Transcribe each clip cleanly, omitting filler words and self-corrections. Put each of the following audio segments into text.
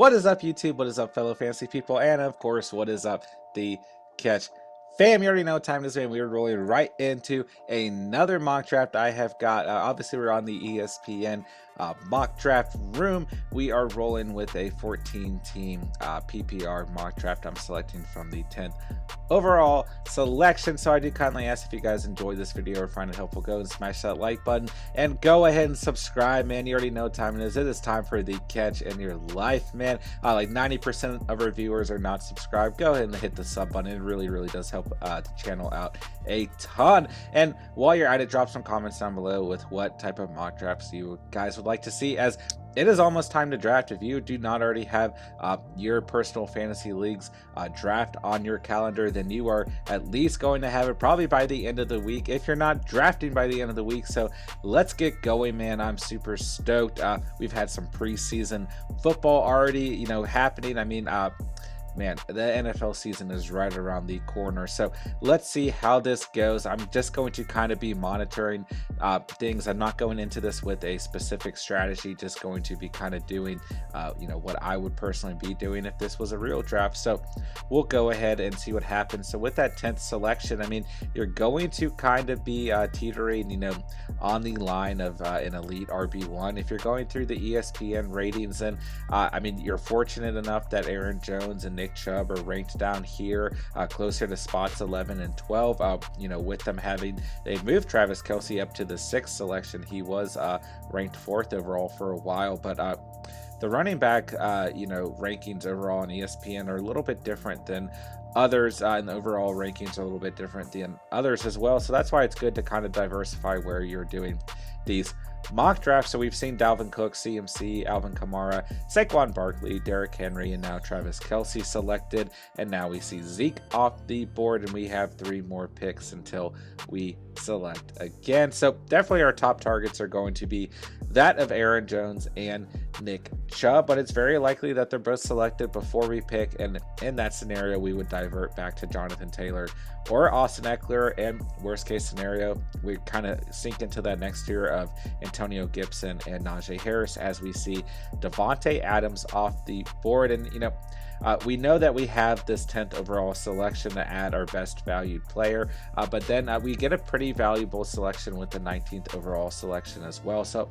What is up, YouTube? What is up, fellow fantasy people? And of course, what is up, the Catch fam? You already know what time it is, man. We are rolling right into another mock draft. I have got, obviously, we're on the ESPN mock draft room. We are rolling with a 14-team PPR mock draft. I'm selecting from the 10th overall selection. So I do kindly ask if you guys enjoyed this video or find it helpful, go and smash that like button and go ahead and subscribe, man. You already know what time it is. It is time for the catch in your life, man. Like 90% of our viewers are not subscribed. Go ahead and hit the sub button. It really does help the channel out a ton. And while you're at it, drop some comments down below with what type of mock drafts you guys would like to see, as it is almost time to draft. If you do not already have your personal fantasy leagues draft on your calendar, then you are at least going to have it probably by the end of the week, if you're not drafting by the end of the week. So let's get going, man. I'm super stoked. We've had some preseason football already, happening. I mean, man, the NFL season is right around the corner. So let's see how this goes. I'm just going to kind of be monitoring things. I'm not going into this with a specific strategy, just going to be kind of doing, what I would personally be doing if this was a real draft. So we'll go ahead and see what happens. So with that 10th selection, I mean, you're going to kind of be teetering, on the line of an elite RB1. If you're going through the ESPN ratings, then I mean, you're fortunate enough that Aaron Jones and Nick Chubb are ranked down here, closer to spots 11 and 12. With them they moved Travis Kelce up to the 6th selection. He was ranked 4th overall for a while, but the running back, rankings overall on ESPN are a little bit different than others, and the overall rankings are a little bit different than others as well. So that's why it's good to kind of diversify where you're doing these mock drafts. So we've seen Dalvin Cook, CMC, Alvin Kamara, Saquon Barkley, Derrick Henry, and now Travis Kelce selected. And now we see Zeke off the board, and we have 3 more picks until we select again. So definitely our top targets are going to be that of Aaron Jones and Nick Chubb, but it's very likely that they're both selected before we pick, and in that scenario we would divert back to Jonathan Taylor or Austin Eckler, and worst case scenario we kind of sink into that next tier of Antonio Gibson and Najee Harris, as we see Devontae Adams off the board. And we know that we have this 10th overall selection to add our best valued player, but then we get a pretty valuable selection with the 19th overall selection as well. So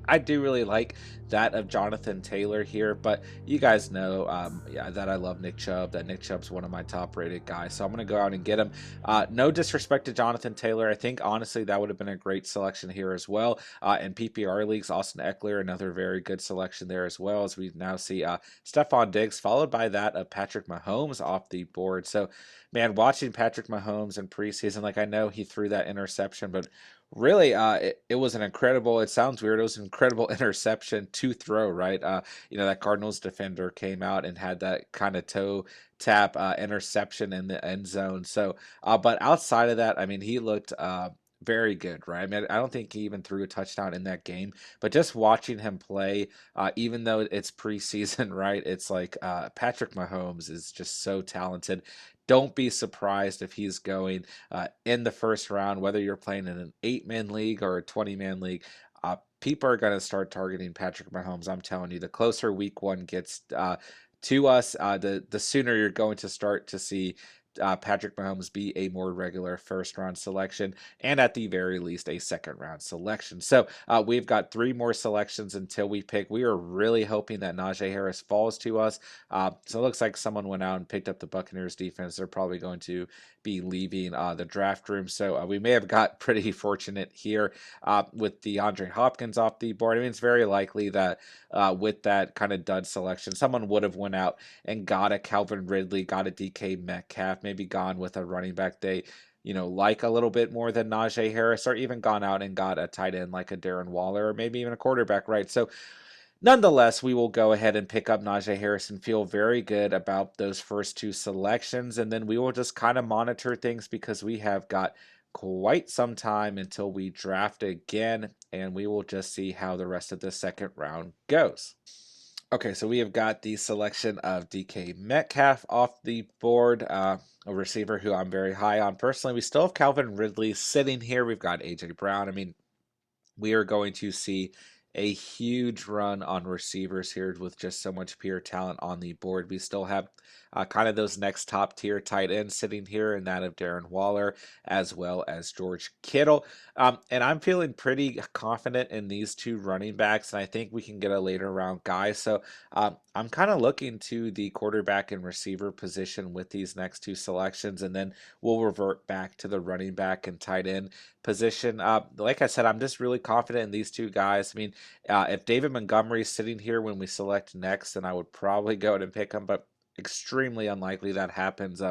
I do really like that of Jonathan Taylor here, but you guys know that I love Nick Chubb, that Nick Chubb's one of my top rated guys, so I'm going to go out and get him. No disrespect to Jonathan Taylor. I think honestly that would have been a great selection here as well. In PPR leagues, Austin Eckler, another very good selection there as well, as we now see Stephon Diggs, followed by that of Patrick Mahomes off the board. So man, watching Patrick Mahomes in preseason, like, I know he threw that interception, but really, it was an incredible, it sounds weird, it was an incredible interception to throw, right? That Cardinals defender came out and had that kind of toe tap interception in the end zone. So, but outside of that, I mean, he looked very good, right? I mean, I don't think he even threw a touchdown in that game, but just watching him play, even though it's preseason, right? It's like Patrick Mahomes is just so talented. Don't be surprised if he's going in the first round, whether you're playing in an 8-man league or a 20-man league. People are going to start targeting Patrick Mahomes. I'm telling you, the closer week 1 gets to us, the sooner you're going to start to see Patrick Mahomes be a more regular first-round selection, and at the very least a second-round selection. So we've got 3 more selections until we pick. We are really hoping that Najee Harris falls to us. So it looks like someone went out and picked up the Buccaneers defense. They're probably going to be leaving the draft room. So we may have got pretty fortunate here with DeAndre Hopkins off the board. I mean, it's very likely that with that kind of dud selection, someone would have went out and got a Calvin Ridley, got a DK Metcalf, maybe gone with a running back they like a little bit more than Najee Harris, or even gone out and got a tight end like a Darren Waller, or maybe even a quarterback, right? So nonetheless, we will go ahead and pick up Najee Harris and feel very good about those first 2 selections, and then we will just kind of monitor things, because we have got quite some time until we draft again, and we will just see how the rest of the second round goes. Okay, so we have got the selection of DK Metcalf off the board, a receiver who I'm very high on personally. We still have Calvin Ridley sitting here. We've got AJ Brown. I mean, we are going to see a huge run on receivers here with just so much pure talent on the board. We still have kind of those next top tier tight ends sitting here, and that of Darren Waller as well as George Kittle. And I'm feeling pretty confident in these two running backs, and I think we can get a later round guy. So I'm kind of looking to the quarterback and receiver position with these next two selections, and then we'll revert back to the running back and tight end position. Like I said, I'm just really confident in these two guys. I mean, if David Montgomery is sitting here when we select next, then I would probably go and pick him, but extremely unlikely that happens,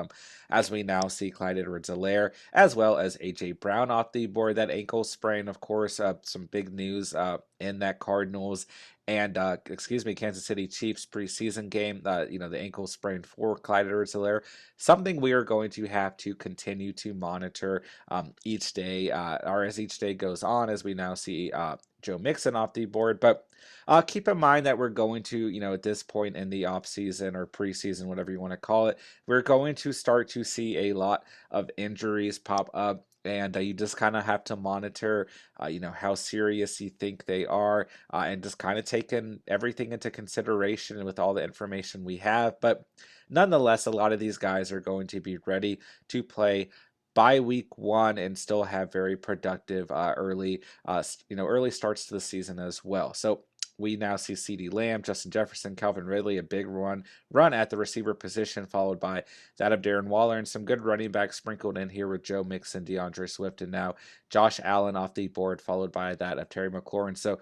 as we now see Clyde Edwards-Helaire as well as A.J. Brown off the board. That ankle sprain, of course, some big news in that Cardinals and Kansas City Chiefs preseason game. The ankle sprain for Clyde Edwards-Helaire, something we are going to have to continue to monitor each day, or as each day goes on, as we now see Joe Mixon off the board. But keep in mind that we're going to, at this point in the offseason or preseason, whatever you want to call it, we're going to start to see a lot of injuries pop up. And you just kind of have to monitor, how serious you think they are, and just kind of taking everything into consideration with all the information we have. But nonetheless, a lot of these guys are going to be ready to play by week one and still have very productive early starts to the season as well. So we now see CeeDee Lamb, Justin Jefferson, Calvin Ridley, a big run at the receiver position, followed by that of Darren Waller, and some good running backs sprinkled in here with Joe Mixon, DeAndre Swift, and now Josh Allen off the board, followed by that of Terry McLaurin. So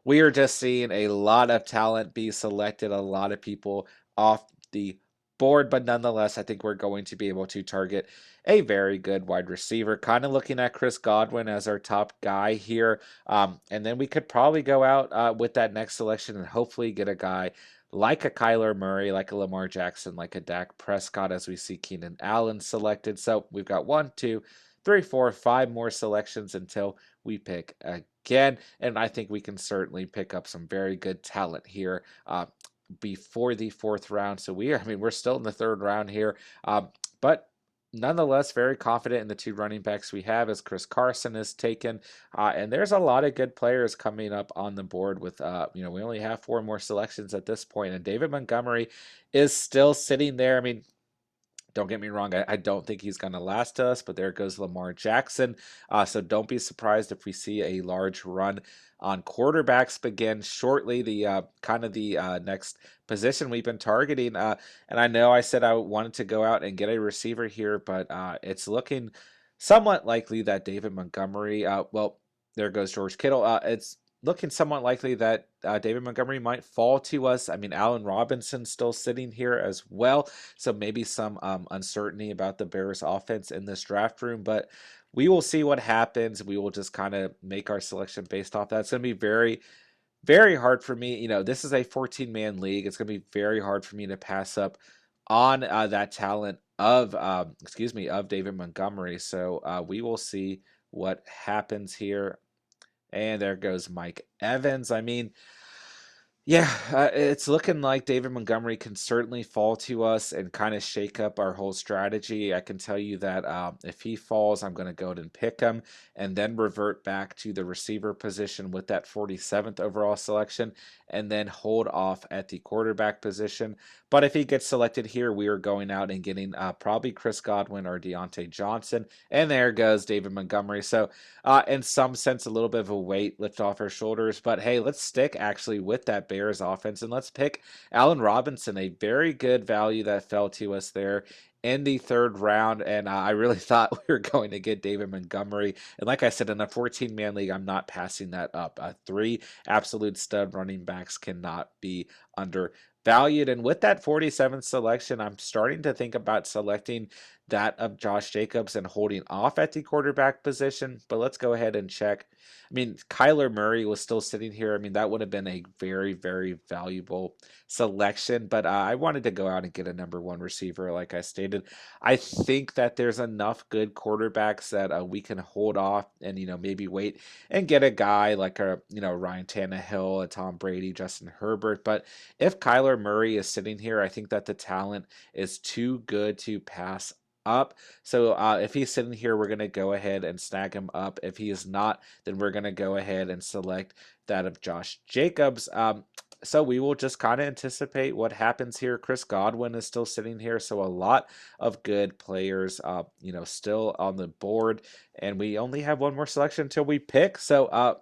we are just seeing a lot of talent be selected, a lot of people off the board, but nonetheless, I think we're going to be able to target a very good wide receiver. Kind of looking at Chris Godwin as our top guy here. And then we could probably go out with that next selection and hopefully get a guy like a Kyler Murray, like a Lamar Jackson, like a Dak Prescott, as we see Keenan Allen selected. So we've got 1, 2, 3, 4, 5 more selections until we pick again. And I think we can certainly pick up some very good talent here before the 4th round. So we're still in the 3rd round here. But nonetheless, very confident in the two running backs we have as Chris Carson is taken. And there's a lot of good players coming up on the board with, we only have 4 more selections at this point, and David Montgomery is still sitting there. I mean, don't get me wrong, I don't think he's going to last us, but there goes Lamar Jackson. So don't be surprised if we see a large run on quarterbacks begin shortly. The next position we've been targeting. And I know I said I wanted to go out and get a receiver here, but it's looking somewhat likely that David Montgomery, there goes George Kittle. It's looking somewhat likely that David Montgomery might fall to us. I mean, Allen Robinson's still sitting here as well, so maybe some uncertainty about the Bears offense in this draft room, but we will see what happens. We will just kind of make our selection based off that. It's going to be very, very hard for me. This is a 14-man league. It's going to be very hard for me to pass up on that talent of David Montgomery. So we will see what happens here. And there goes Mike Evans. I mean, yeah, it's looking like David Montgomery can certainly fall to us and kind of shake up our whole strategy. I can tell you that if he falls, I'm going to go ahead and pick him and then revert back to the receiver position with that 47th overall selection and then hold off at the quarterback position. But if he gets selected here, we are going out and getting probably Chris Godwin or Deontay Johnson. And there goes David Montgomery. So in some sense, a little bit of a weight lift off our shoulders. But hey, let's stick actually with that Bears offense and let's pick Allen Robinson, a very good value that fell to us there in the 3rd round. And I really thought we were going to get David Montgomery. And like I said, in a 14-man league, I'm not passing that up. 3 absolute stud running backs cannot be undervalued. And with that 47th selection, I'm starting to think about selecting that of Josh Jacobs and holding off at the quarterback position. But let's go ahead and check. I mean, Kyler Murray was still sitting here. I mean, that would have been a very, very valuable selection. But I wanted to go out and get a number 1 receiver, like I stated. I think that there's enough good quarterbacks that we can hold off and, maybe wait and get a guy like Ryan Tannehill, a Tom Brady, Justin Herbert. But if Kyler Murray is sitting here, I think that the talent is too good to pass up. So if he's sitting here, we're going to go ahead and snag him up. If he is not, then we're going to go ahead and select that of Josh Jacobs. So we will just kind of anticipate what happens here. Chris Godwin is still sitting here, so a lot of good players, still on the board, and we only have one more selection until we pick. So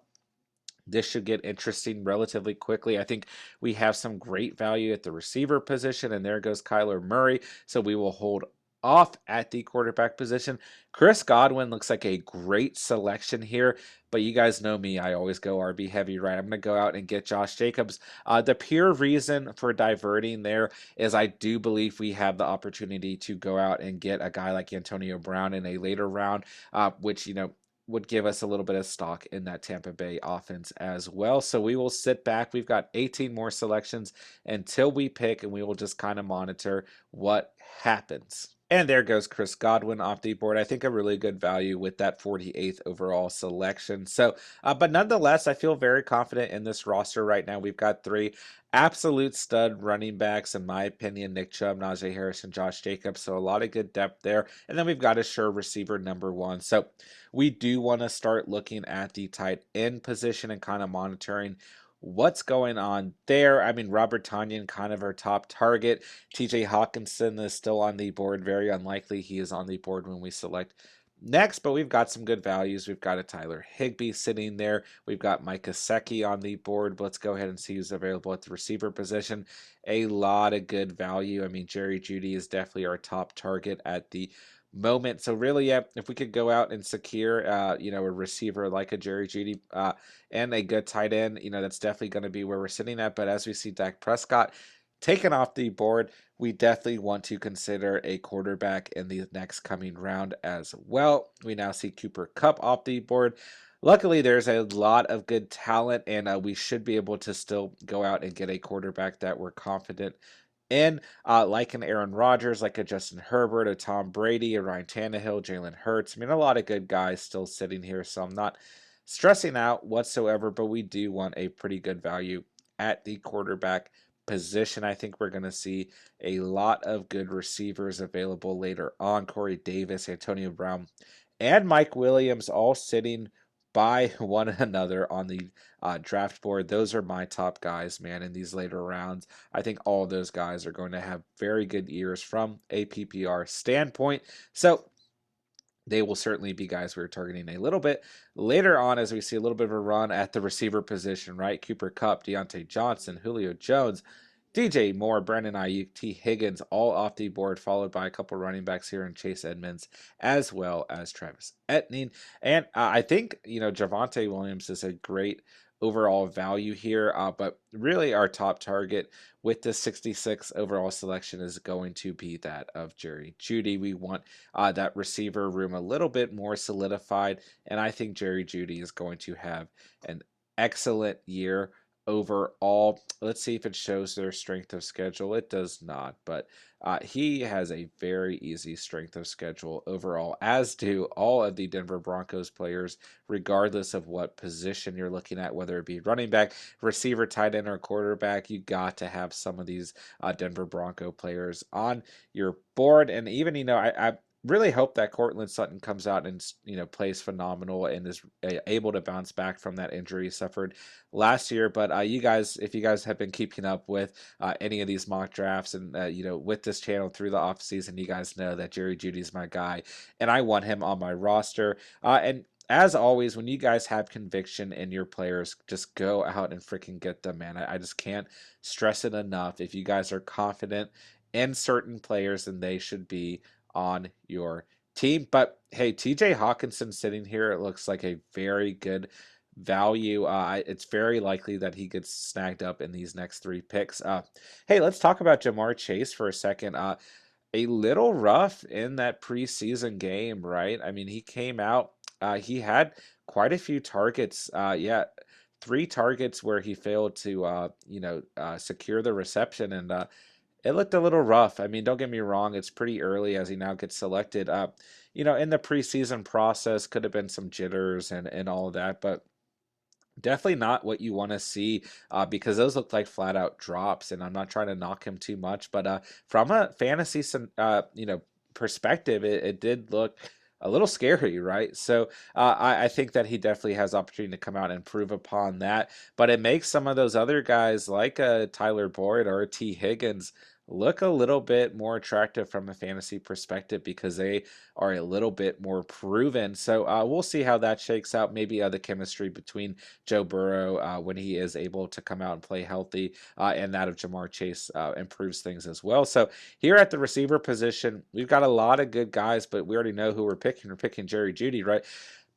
this should get interesting relatively quickly. I think we have some great value at the receiver position, and there goes Kyler Murray. So we will hold off at the quarterback position. Chris Godwin looks like a great selection here, but you guys know me. I always go RB heavy, right? I'm going to go out and get Josh Jacobs. The pure reason for diverting there is I do believe we have the opportunity to go out and get a guy like Antonio Brown in a later round, which, would give us a little bit of stock in that Tampa Bay offense as well. So we will sit back. We've got 18 more selections until we pick, and we will just kind of monitor what happens. And there goes Chris Godwin off the board. I think a really good value with that 48th overall selection. So, but nonetheless, I feel very confident in this roster right now. We've got three absolute stud running backs, in my opinion: Nick Chubb, Najee Harris, and Josh Jacobs. So a lot of good depth there. And then we've got a sure receiver number one. So we do want to start looking at the tight end position and kind of monitoring what's going on there. I mean, Robert Tonyan, kind of our top target. TJ Hawkinson is still on the board. Very unlikely he is on the board when we select next, but we've got some good values. We've got a Tyler Higbee sitting there. We've got Mike Gesicki on the board. But let's go ahead and see who's available at the receiver position. A lot of good value. I mean, Jerry Jeudy is definitely our top target at the moment. So really, yeah, if we could go out and secure, a receiver like a Jerry Jeudy, and a good tight end, that's definitely going to be where we're sitting at. But as we see Dak Prescott taken off the board, we definitely want to consider a quarterback in the next coming round as well. We now see Cooper Kupp off the board. Luckily, there's a lot of good talent, and we should be able to still go out and get a quarterback that we're confident in, like an Aaron Rodgers, like a Justin Herbert, a Tom Brady, a Ryan Tannehill, Jalen Hurts. I mean, a lot of good guys still sitting here, so I'm not stressing out whatsoever, but we do want a pretty good value at the quarterback position. I think we're going to see a lot of good receivers available later on. Corey Davis, Antonio Brown, and Mike Williams all sitting by one another on the draft board. Those are my top guys, man, in these later rounds. I think all of those guys are going to have very good years from a PPR standpoint. So they will certainly be guys we're targeting a little bit later on as we see a little bit of a run at the receiver position, right? Cooper Kupp, Deontay Johnson, Julio Jones, DJ Moore, Brandon Ayuk, T. Higgins, all off the board, followed by a couple running backs here in Chase Edmonds, as well as Travis Etienne. And I think, Javonte Williams is a great overall value here, but really our top target with the 66 overall selection is going to be that of Jerry Jeudy. We want that receiver room a little bit more solidified, and I think Jerry Jeudy is going to have an excellent year overall. Let's see if it shows their strength of schedule. It does not, but he has a very easy strength of schedule overall, as do all of the Denver Broncos players, regardless of what position you're looking at, whether it be running back, receiver, tight end, or quarterback. You got to have some of these Denver Bronco players on your board. And even, I really hope that Cortland Sutton comes out and plays phenomenal and is able to bounce back from that injury he suffered last year. But if you guys have been keeping up with any of these mock drafts and with this channel through the off season, you guys know that Jerry Jeudy's my guy, and I want him on my roster. And as always, when you guys have conviction in your players, just go out and freaking get them, man. I just can't stress it enough. If you guys are confident in certain players, then they should be on your team. But hey, TJ Hawkinson sitting here, it looks like a very good value. It's very likely that he gets snagged up in these next three picks. Hey, let's talk about Jamar Chase for a second. A little rough in that preseason game, right? I mean, he came out, he had quite a few targets. Yeah, 3 targets where he failed to, secure the reception, and it looked a little rough. I mean, don't get me wrong, it's pretty early as he now gets selected. In the preseason process, could have been some jitters and all of that, but definitely not what you want to see, because those look like flat out drops, and I'm not trying to knock him too much, but from a fantasy perspective, it did look a little scary, right? So I think that he definitely has opportunity to come out and improve upon that. But it makes some of those other guys like Tyler Boyd or T. Higgins look a little bit more attractive from a fantasy perspective because they are a little bit more proven. So we'll see how that shakes out. Maybe the chemistry between Joe Burrow when he is able to come out and play healthy and that of Jamar Chase improves things as well. So here at the receiver position, we've got a lot of good guys, but we already know who we're picking. We're picking Jerry Jeudy, right?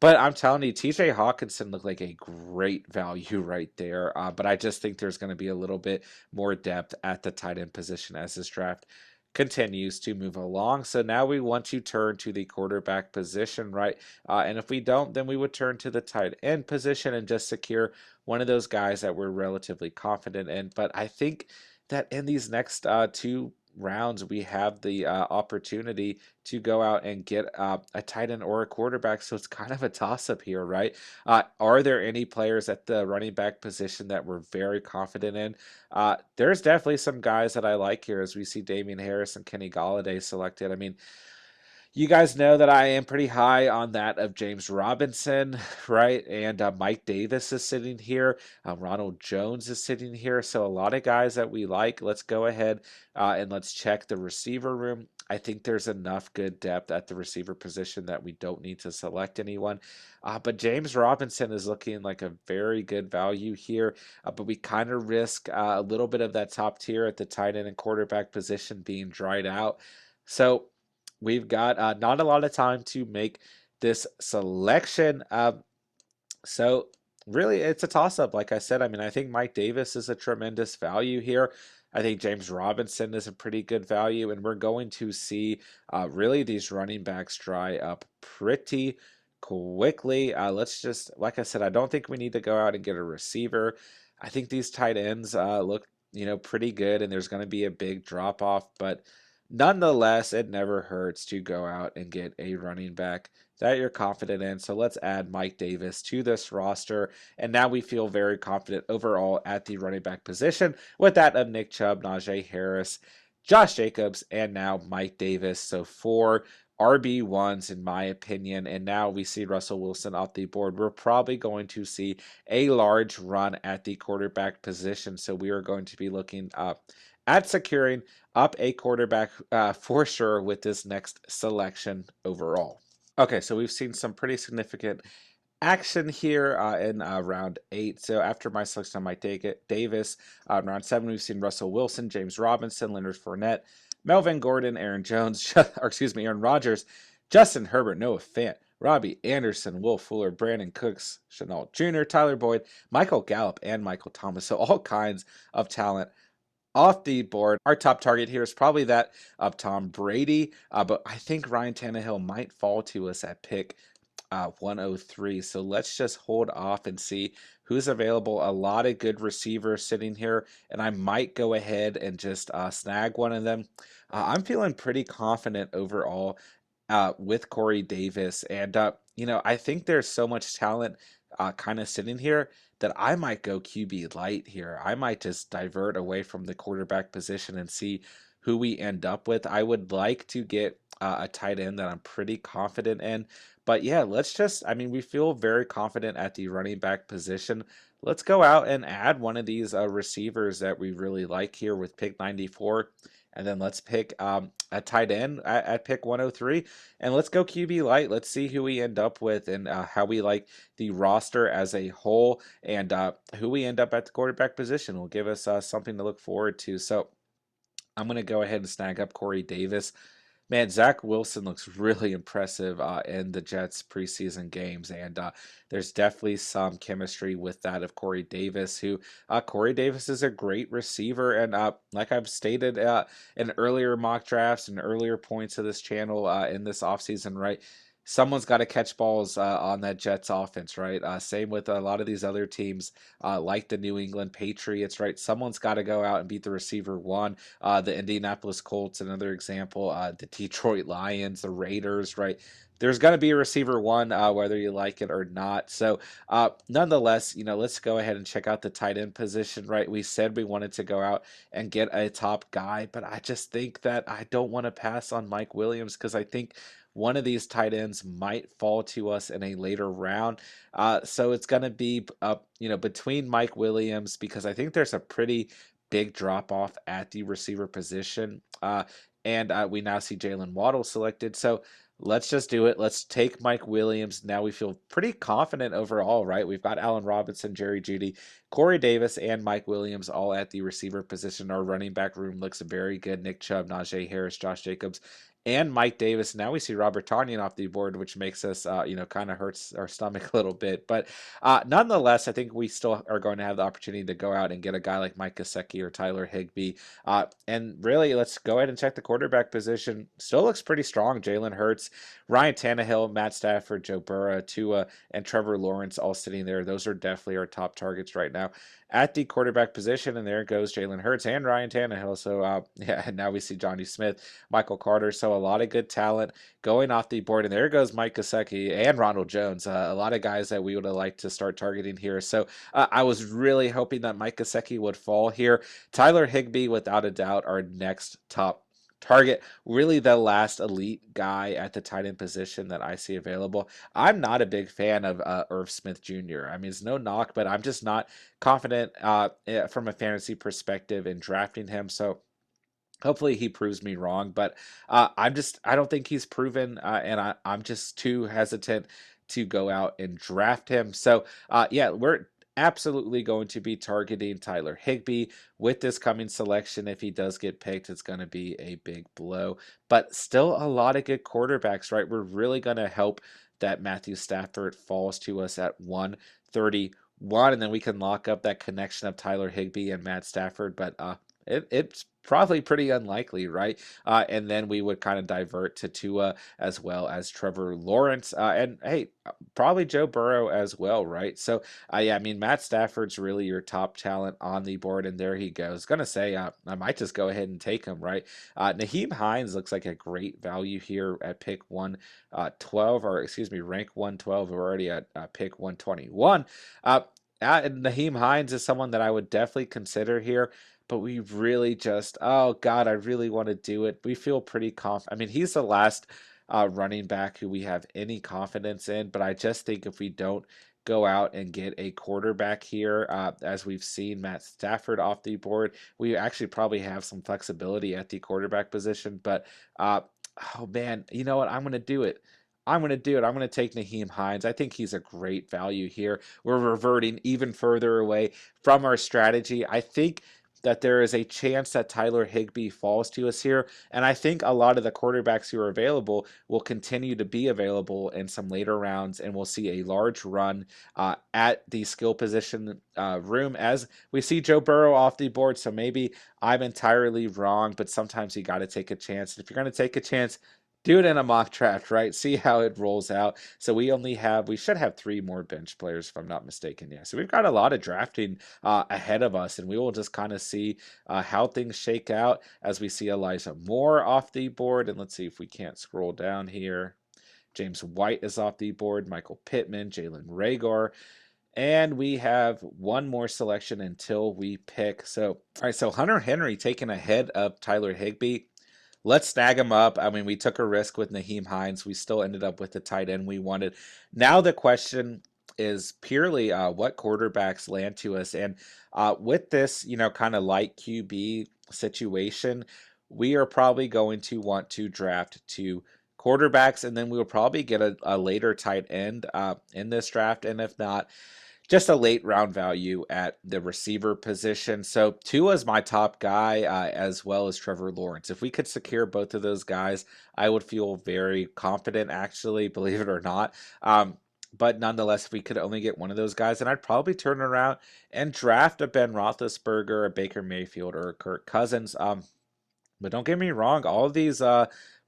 But I'm telling you, TJ Hawkinson looked like a great value right there. But I just think there's going to be a little bit more depth at the tight end position as this draft continues to move along. So now we want to turn to the quarterback position, right? And if we don't, then we would turn to the tight end position and just secure one of those guys that we're relatively confident in. But I think that in these next two rounds, we have the opportunity to go out and get a tight end or a quarterback. So it's kind of a toss up here, right? Are there any players at the running back position that we're very confident in? There's definitely some guys that I like here as we see Damian Harris and Kenny Galladay selected. I mean, you guys know that I am pretty high on that of James Robinson, right? And Mike Davis is sitting here. Ronald Jones is sitting here. So a lot of guys that we like. Let's go ahead and let's check the receiver room. I think there's enough good depth at the receiver position that we don't need to select anyone. But James Robinson is looking like a very good value here. But we kind of risk a little bit of that top tier at the tight end and quarterback position being dried out. So we've got not a lot of time to make this selection. So really, it's a toss-up. Like I said, I mean, I think Mike Davis is a tremendous value here. I think James Robinson is a pretty good value, and we're going to see really these running backs dry up pretty quickly. Let's just, like I said, I don't think we need to go out and get a receiver. I think these tight ends look, pretty good, and there's going to be a big drop-off, but nonetheless, it never hurts to go out and get a running back that you're confident in. So let's add Mike Davis to this roster. And now we feel very confident overall at the running back position with that of Nick Chubb, Najee Harris, Josh Jacobs, and now Mike Davis. So four RB1s in my opinion. And now we see Russell Wilson off the board. We're probably going to see a large run at the quarterback position. So we are going to be looking at securing up a quarterback for sure with this next selection overall. Okay, so we've seen some pretty significant action here in round 8. So after my selection on Mike Davis, in round 7, we've seen Russell Wilson, James Robinson, Leonard Fournette, Melvin Gordon, Aaron Jones, Aaron Rodgers, Justin Herbert, Noah Fant, Robbie Anderson, Will Fuller, Brandon Cooks, Chenault Jr., Tyler Boyd, Michael Gallup, and Michael Thomas. So all kinds of talent off the board. Our top target here is probably that of Tom Brady, but I think Ryan Tannehill might fall to us at pick 103. So let's just hold off and see who's available. A lot of good receivers sitting here, and I might go ahead and just snag one of them. I'm feeling pretty confident overall with Corey Davis, and I think there's so much talent kind of sitting here that I might go QB light here. I might just divert away from the quarterback position and see who we end up with. I would like to get a tight end that I'm pretty confident in. But yeah, we feel very confident at the running back position. Let's go out and add one of these receivers that we really like here with pick 94. And then let's pick a tight end at pick 103. And let's go QB light. Let's see who we end up with and how we like the roster as a whole. And who we end up at the quarterback position will give us something to look forward to. So I'm going to go ahead and snag up Corey Davis. Man, Zach Wilson looks really impressive in the Jets preseason games, and there's definitely some chemistry with that of Corey Davis, Corey Davis is a great receiver, and like I've stated in earlier mock drafts and earlier points of this channel in this offseason, right, someone's got to catch balls on that Jets offense, right? Same with a lot of these other teams, like the New England Patriots, right? Someone's got to go out and beat the receiver one. The Indianapolis Colts, another example. The Detroit Lions, the Raiders, right? There's going to be a receiver one, whether you like it or not. So, nonetheless, let's go ahead and check out the tight end position, right? We said we wanted to go out and get a top guy, but I just think that I don't want to pass on Mike Williams because I think one of these tight ends might fall to us in a later round. So it's going to be between Mike Williams because I think there's a pretty big drop off at the receiver position. And we now see Jalen Waddle selected. So let's just do it. Let's take Mike Williams. Now we feel pretty confident overall, right? We've got Allen Robinson, Jerry Jeudy, Corey Davis, and Mike Williams all at the receiver position. Our running back room looks very good. Nick Chubb, Najee Harris, Josh Jacobs, and Mike Davis. Now we see Robert Tonyan off the board, which makes us, kind of hurts our stomach a little bit. But nonetheless, I think we still are going to have the opportunity to go out and get a guy like Mike Gesicki or Tyler Higbee. And really, let's go ahead and check the quarterback position. Still looks pretty strong. Jalen Hurts, Ryan Tannehill, Matt Stafford, Joe Burrow, Tua, and Trevor Lawrence all sitting there. Those are definitely our top targets right now at the quarterback position. And there goes Jalen Hurts and Ryan Tannehill. So, now we see Johnny Smith, Michael Carter. So a lot of good talent going off the board. And there goes Mike Gesicki and Ronald Jones. A lot of guys that we would have liked to start targeting here. So I was really hoping that Mike Gesicki would fall here. Tyler Higbee, without a doubt, our next top target, really the last elite guy at the tight end position that I see available. I'm not a big fan of Irv Smith Jr. I mean, it's no knock, but I'm just not confident from a fantasy perspective in drafting him. So hopefully he proves me wrong, but I don't think he's proven, and I'm just too hesitant to go out and draft him. So, yeah, we're absolutely going to be targeting Tyler Higbee with this coming selection. If he does get picked, it's going to be a big blow, but still a lot of good quarterbacks, right? We're really going to hope that Matthew Stafford falls to us at 131, and then we can lock up that connection of Tyler Higbee and Matt Stafford, but it's probably pretty unlikely, right? And then we would kind of divert to Tua as well as Trevor Lawrence, and hey, probably Joe Burrow as well, right? So, yeah, I mean, Matt Stafford's really your top talent on the board, and there he goes. Gonna say, I might just go ahead and take him, right? Naheem Hines looks like a great value here at pick 112, or excuse me, rank 112. We're already at pick 121. And Naheem Hines is someone that I would definitely consider here, but we really just, oh God, I really want to do it. We feel pretty confident. I mean, he's the last running back who we have any confidence in, but I just think if we don't go out and get a quarterback here, as we've seen Matt Stafford off the board, we actually probably have some flexibility at the quarterback position. But oh man, you know what? I'm going to do it. I'm going to do it. I'm going to take Naheem Hines. I think he's a great value here. We're reverting even further away from our strategy. I think that there is a chance that Tyler Higbee falls to us here. And I think a lot of the quarterbacks who are available will continue to be available in some later rounds, and we'll see a large run at the skill position room as we see Joe Burrow off the board. So maybe I'm entirely wrong, but sometimes you got to take a chance. And if you're going to take a chance, do it in a mock draft, right? See how it rolls out. So we should have 3 more bench players, if I'm not mistaken. Yeah. So we've got a lot of drafting ahead of us, and we will just kind of see how things shake out as we see Elijah Moore off the board. And let's see if we can't scroll down here. James White is off the board, Michael Pittman, Jalen Reagor. And we have one more selection until we pick. So, all right, so Hunter Henry taken ahead of Tyler Higbee. Let's snag him up. I mean, we took a risk with Naheem Hines. We still ended up with the tight end we wanted. Now the question is purely what quarterbacks land to us. And with this, kind of light QB situation, we are probably going to want to draft 2 quarterbacks, and then we will probably get a later tight end in this draft. And if not, just a late round value at the receiver position. So Tua's my top guy, as well as Trevor Lawrence. If we could secure both of those guys, I would feel very confident, actually, believe it or not. But nonetheless, if we could only get one of those guys, then I'd probably turn around and draft a Ben Roethlisberger, a Baker Mayfield, or a Kirk Cousins. But don't get me wrong, all of these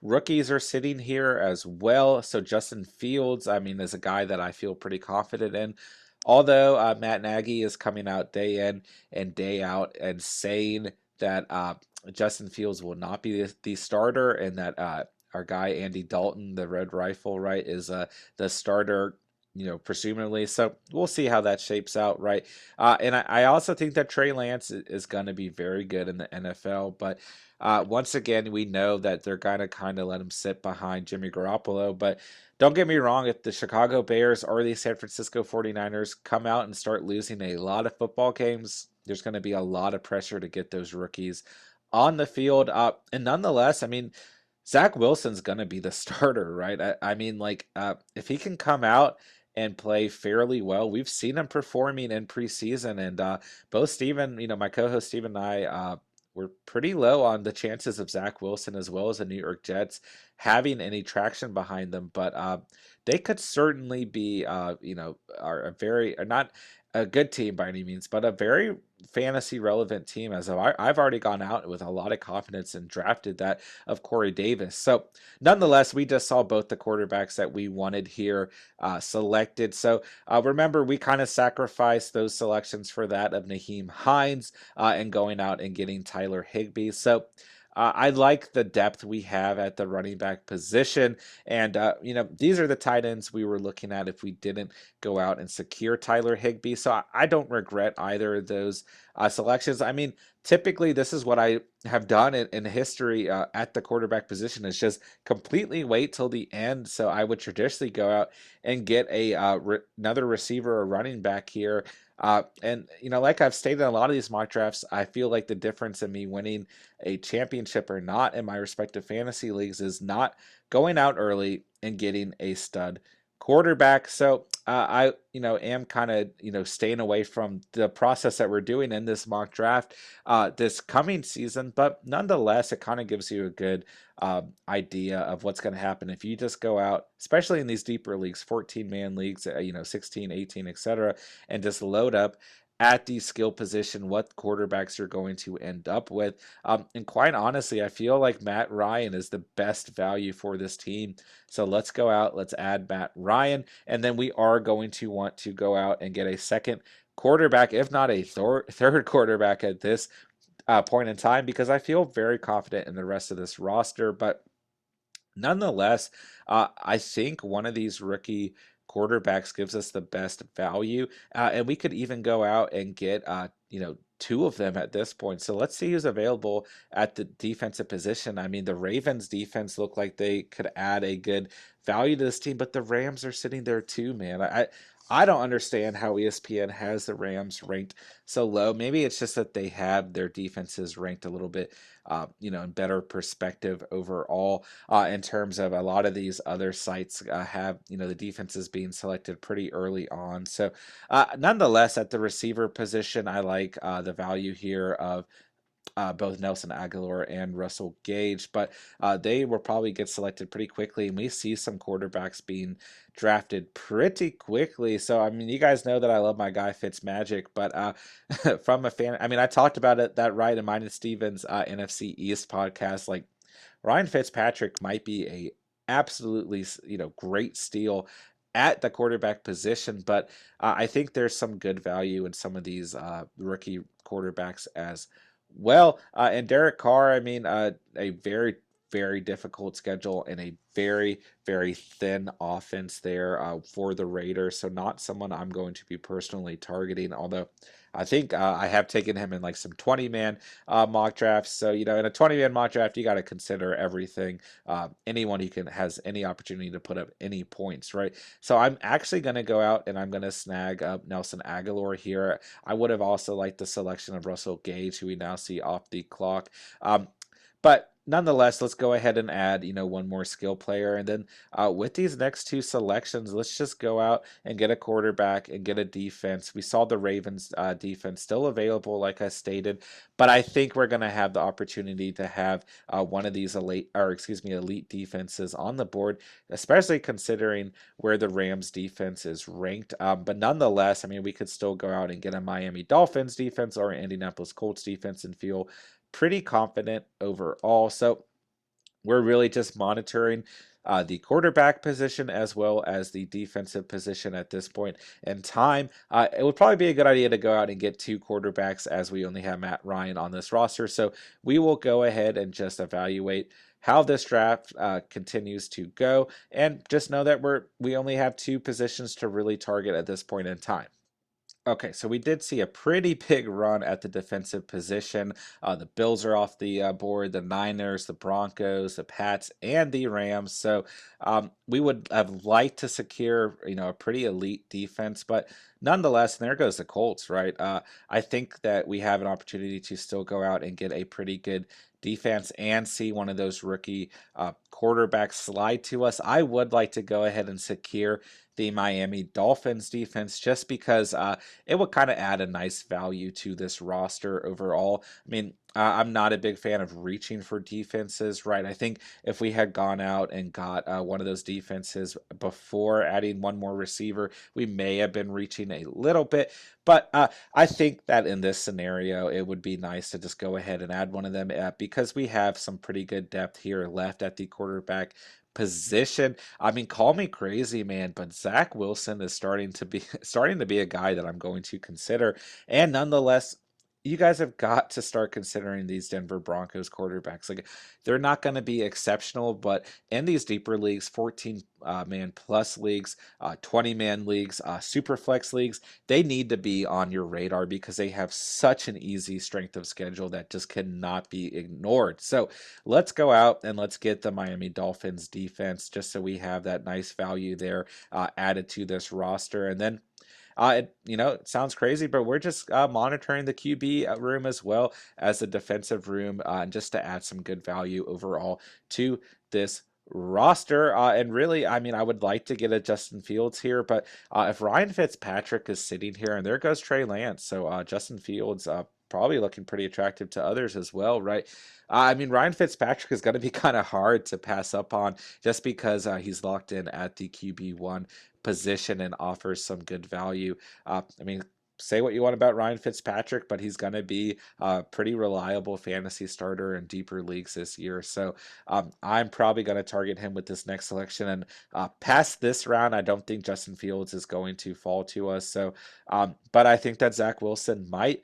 rookies are sitting here as well. So Justin Fields, I mean, is a guy that I feel pretty confident in. Although Matt Nagy is coming out day in and day out and saying that Justin Fields will not be the starter, and that our guy Andy Dalton, the Red Rifle, right, is the starter, presumably. So we'll see how that shapes out, right? And I also think that Trey Lance is going to be very good in the NFL, but once again, we know that they're going to kind of let him sit behind Jimmy Garoppolo. But don't get me wrong, if the Chicago Bears or the San Francisco 49ers come out and start losing a lot of football games, there's going to be a lot of pressure to get those rookies on the field. And nonetheless, I mean, Zach Wilson's going to be the starter, right? I mean, like, if he can come out and play fairly well, we've seen him performing in preseason, and both Steven, my co-host Steven and I, we're pretty low on the chances of Zach Wilson as well as the New York Jets having any traction behind them, but they could certainly be, are a very, are not a good team by any means, but a very fantasy relevant team. As I've already gone out with a lot of confidence and drafted that of Corey Davis. So nonetheless, we just saw both the quarterbacks that we wanted here selected. So remember, we kind of sacrificed those selections for that of Naheem Hines and going out and getting Tyler Higbee. So I like the depth we have at the running back position. And, these are the tight ends we were looking at if we didn't go out and secure Tyler Higbee. So I don't regret either of those selections. I mean, typically, this is what I have done in history at the quarterback position, is just completely wait till the end. So I would traditionally go out and get another receiver or running back here. And like I've stated in a lot of these mock drafts, I feel like the difference in me winning a championship or not in my respective fantasy leagues is not going out early and getting a stud quarterback. So I, am kind of, staying away from the process that we're doing in this mock draft this coming season. But nonetheless, it kind of gives you a good idea of what's going to happen if you just go out, especially in these deeper leagues, 14-man leagues, 16, 18, etc., and just load up at the skill position, what quarterbacks you're going to end up with. And quite honestly, I feel like Matt Ryan is the best value for this team. So let's go out, let's add Matt Ryan, and then we are going to want to go out and get a second quarterback, if not a third quarterback at this point in time, because I feel very confident in the rest of this roster. But nonetheless, I think one of these rookie quarterbacks gives us the best value, and we could even go out and get, two of them at this point. So let's see who's available at the defensive position. I mean, the Ravens defense look like they could add a good value to this team, but the Rams are sitting there too, man. I don't understand how ESPN has the Rams ranked so low. Maybe it's just that they have their defenses ranked a little bit, in better perspective overall. In terms of a lot of these other sites have, the defenses being selected pretty early on. So, nonetheless, at the receiver position, I like the value here of both Nelson Aguilar and Russell Gage, but they will probably get selected pretty quickly, and we see some quarterbacks being drafted pretty quickly. So, I mean, you guys know that I love my guy Fitzmagic, but from a fan, I mean, I talked about it that right in mine and Steven's NFC East podcast. Like, Ryan Fitzpatrick might be a absolutely great steal at the quarterback position, but I think there's some good value in some of these rookie quarterbacks as well. And Derek Carr, I mean, a very, very difficult schedule and a very, very thin offense there for the Raiders. So not someone I'm going to be personally targeting, although I think I have taken him in like some 20-man mock drafts. So, in a 20-man mock draft, you got to consider everything. Anyone who has any opportunity to put up any points, right? So I'm actually going to go out and I'm going to snag up Nelson Aguilar here. I would have also liked the selection of Russell Gage, who we now see off the clock. But nonetheless, let's go ahead and add, one more skill player. And then with these next two selections, let's just go out and get a quarterback and get a defense. We saw the Ravens defense still available, like I stated, but I think we're going to have the opportunity to have one of these elite defenses on the board, especially considering where the Rams defense is ranked. But nonetheless, I mean, we could still go out and get a Miami Dolphins defense or an Indianapolis Colts defense and feel pretty confident overall. So we're really just monitoring the quarterback position as well as the defensive position at this point in time. It would probably be a good idea to go out and get two quarterbacks as we only have Matt Ryan on this roster. So we will go ahead and just evaluate how this draft continues to go, and just know that we only have two positions to really target at this point in time. Okay, so we did see a pretty big run at the defensive position. The Bills are off the board, the Niners, the Broncos, the Pats, and the Rams. So we would have liked to secure, a pretty elite defense, but nonetheless, and there goes the Colts, right? I think that we have an opportunity to still go out and get a pretty good defense and see one of those rookie quarterbacks slide to us. I would like to go ahead and secure the Miami Dolphins defense just because it would kind of add a nice value to this roster overall. I mean, I'm not a big fan of reaching for defenses, right? I think if we had gone out and got one of those defenses before adding one more receiver, we may have been reaching a little bit. But I think that in this scenario, it would be nice to just go ahead and add one of them because we have some pretty good depth here left at the quarterback position. I mean, call me crazy, man, but Zach Wilson is starting to be a guy that I'm going to consider. And nonetheless, you guys have got to start considering these Denver Broncos quarterbacks. Like, they're not going to be exceptional, but in these deeper leagues, 14 man plus leagues, 20-man leagues, super flex leagues, they need to be on your radar because they have such an easy strength of schedule that just cannot be ignored. So let's go out and let's get the Miami Dolphins defense just so we have that nice value there added to this roster. And then it sounds crazy, but we're just monitoring the QB room as well as the defensive room, just to add some good value overall to this roster. And really, I mean, I would like to get a Justin Fields here, but if Ryan Fitzpatrick is sitting here, and there goes Trey Lance, so Justin Fields probably looking pretty attractive to others as well, right? I mean, Ryan Fitzpatrick is going to be kind of hard to pass up on just because he's locked in at the QB1 position and offers some good value. I mean, say what you want about Ryan Fitzpatrick, but he's going to be a pretty reliable fantasy starter in deeper leagues this year. So I'm probably going to target him with this next selection. And past this round, I don't think Justin Fields is going to fall to us. So, but I think that Zach Wilson might.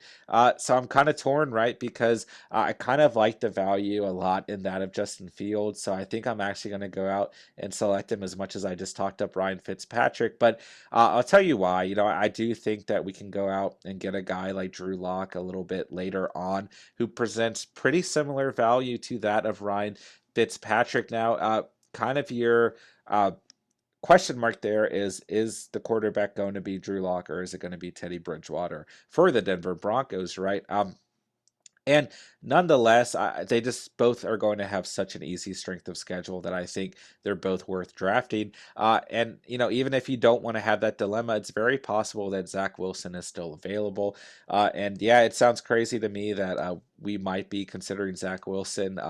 So I'm kind of torn, right? Because I kind of like the value a lot in that of Justin Fields. So I think I'm actually going to go out and select him as much as I just talked up Ryan Fitzpatrick. But I'll tell you why. I do think that we can go out and get a guy like Drew Lock a little bit later on who presents pretty similar value to that of Ryan Fitzpatrick. Now, kind of your question mark there is the quarterback going to be Drew Lock or is it going to be Teddy Bridgewater for the Denver Broncos, right? And nonetheless, they just both are going to have such an easy strength of schedule that I think they're both worth drafting. And, even if you don't want to have that dilemma, it's very possible that Zach Wilson is still available. And yeah, it sounds crazy to me that we might be considering Zach Wilson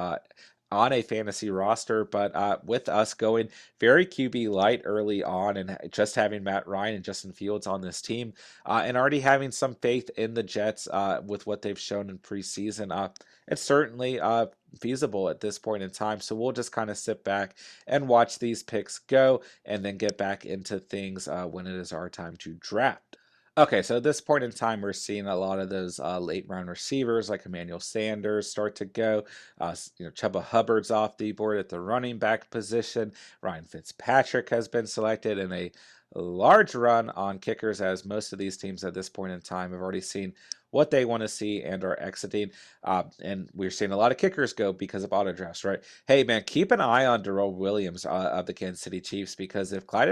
on a fantasy roster, but with us going very QB light early on and just having Matt Ryan and Justin Fields on this team, and already having some faith in the Jets with what they've shown in preseason, it's certainly feasible at this point in time. So we'll just kind of sit back and watch these picks go and then get back into things when it is our time to draft. Okay, so at this point in time, we're seeing a lot of those late round receivers like Emmanuel Sanders start to go. Chuba Hubbard's off the board at the running back position. Ryan Fitzpatrick has been selected in a large run on kickers, as most of these teams at this point in time have already seen what they want to see and are exiting. And we're seeing a lot of kickers go because of auto drafts, right? Hey, man, keep an eye on Darrell Williams of the Kansas City Chiefs, because if Clyde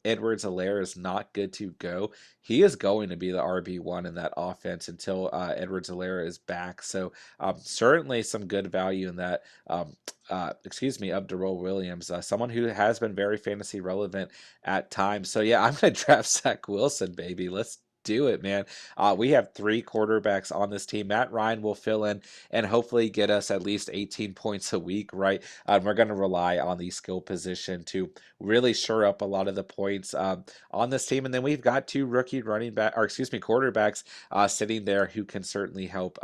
Edwards-Helaire is not good to go, he is going to be the RB1 in that offense until Edwards-Helaire is back. So certainly some good value in that. Of Darrell Williams, someone who has been very fantasy relevant at times. So yeah, I'm going to draft Zach Wilson, baby. do it, man. We have 3 quarterbacks on this team. Matt Ryan will fill in and hopefully get us at least 18 points a week, right? We're going to rely on the skill position to really shore up a lot of the points on this team. And then we've got 2 rookie quarterbacks sitting there who can certainly help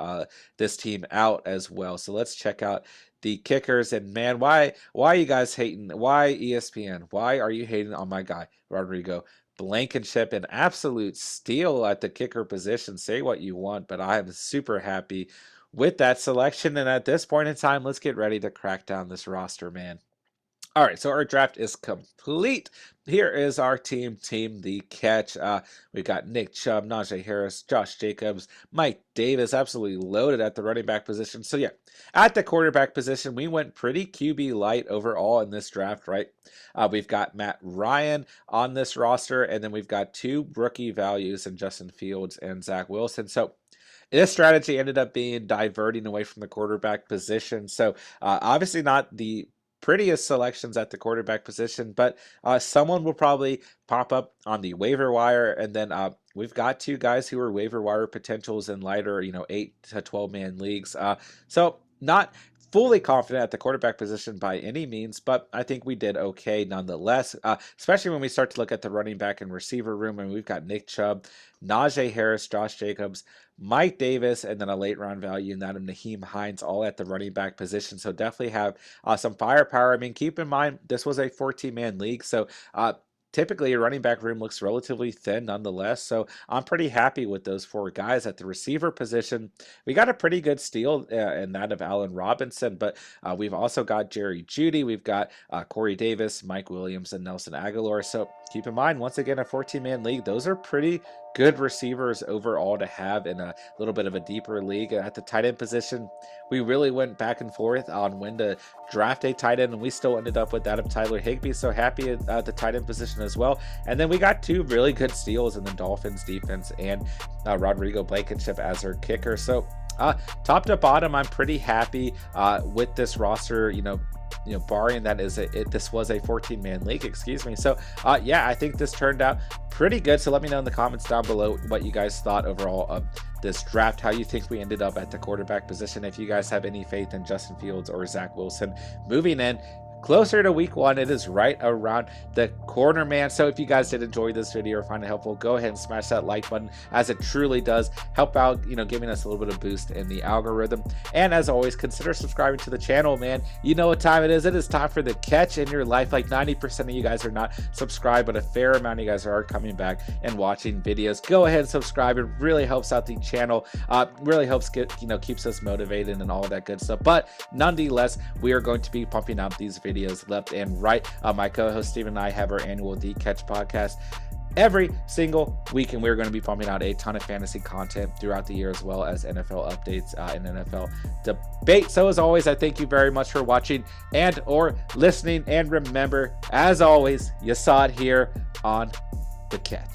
this team out as well. So let's check out the kickers. And man, why are you guys hating? Why ESPN? Why are you hating on my guy Rodrigo Blankenship? An absolute steal at the kicker position. Say what you want, but I am super happy with that selection. And at this point in time, let's get ready to crack down this roster, man. All right, so our draft is complete. Here is our team, the catch. We've got Nick Chubb, Najee Harris, Josh Jacobs, Mike Davis, absolutely loaded at the running back position. So yeah, at the quarterback position, we went pretty QB light overall in this draft, right? We've got Matt Ryan on this roster, and then we've got 2 rookie values in Justin Fields and Zach Wilson. So this strategy ended up being diverting away from the quarterback position. So obviously not the prettiest selections at the quarterback position, but someone will probably pop up on the waiver wire. And then we've got 2 guys who are waiver wire potentials in lighter, 8 to 12 man leagues. So not fully confident at the quarterback position by any means, but I think we did okay nonetheless, especially when we start to look at the running back and receiver room. And we've got Nick Chubb, Najee Harris, Josh Jacobs, Mike Davis, and then a late round value in that of Naheem Hines, all at the running back position. So definitely have some firepower. I mean, keep in mind, this was a 14-man league, so typically, your running back room looks relatively thin nonetheless, so I'm pretty happy with those 4 guys. At the receiver position, we got a pretty good steal in that of Allen Robinson, but we've also got Jerry Jeudy, we've got Corey Davis, Mike Williams, and Nelson Aguilar. So keep in mind, once again, a 14-man league, those are pretty good receivers overall to have in a little bit of a deeper league. At the tight end position, we really went back and forth on when to draft a tight end, and we still ended up with that of Tyler Higbee. So happy at the tight end position as well. And then we got 2 really good steals in the Dolphins defense and Rodrigo Blankenship as our kicker. So top to bottom, I'm pretty happy with this roster, barring that this was a 14-man league, excuse me. So yeah, I think this turned out pretty good. So let me know in the comments down below what you guys thought overall of this draft, how you think we ended up at the quarterback position, if you guys have any faith in Justin Fields or Zach Wilson moving in closer to week 1. It is right around the corner, man. So if you guys did enjoy this video or find it helpful, go ahead and smash that like button, as it truly does help out, giving us a little bit of boost in the algorithm. And as always, consider subscribing to the channel, man. You know what time it is. It is time for the catch in your life. Like 90% of you guys are not subscribed, but a fair amount of you guys are coming back and watching videos. Go ahead and subscribe. It really helps out the channel. Really helps keeps us motivated and all that good stuff. But nonetheless, we are going to be pumping out these videos left and right. My co-host Steven and I have our annual The Catch podcast every single week, and we're going to be pumping out a ton of fantasy content throughout the year, as well as NFL updates and NFL debate. So as always, I thank you very much for watching and or listening, and remember, as always, you saw it here on The Catch.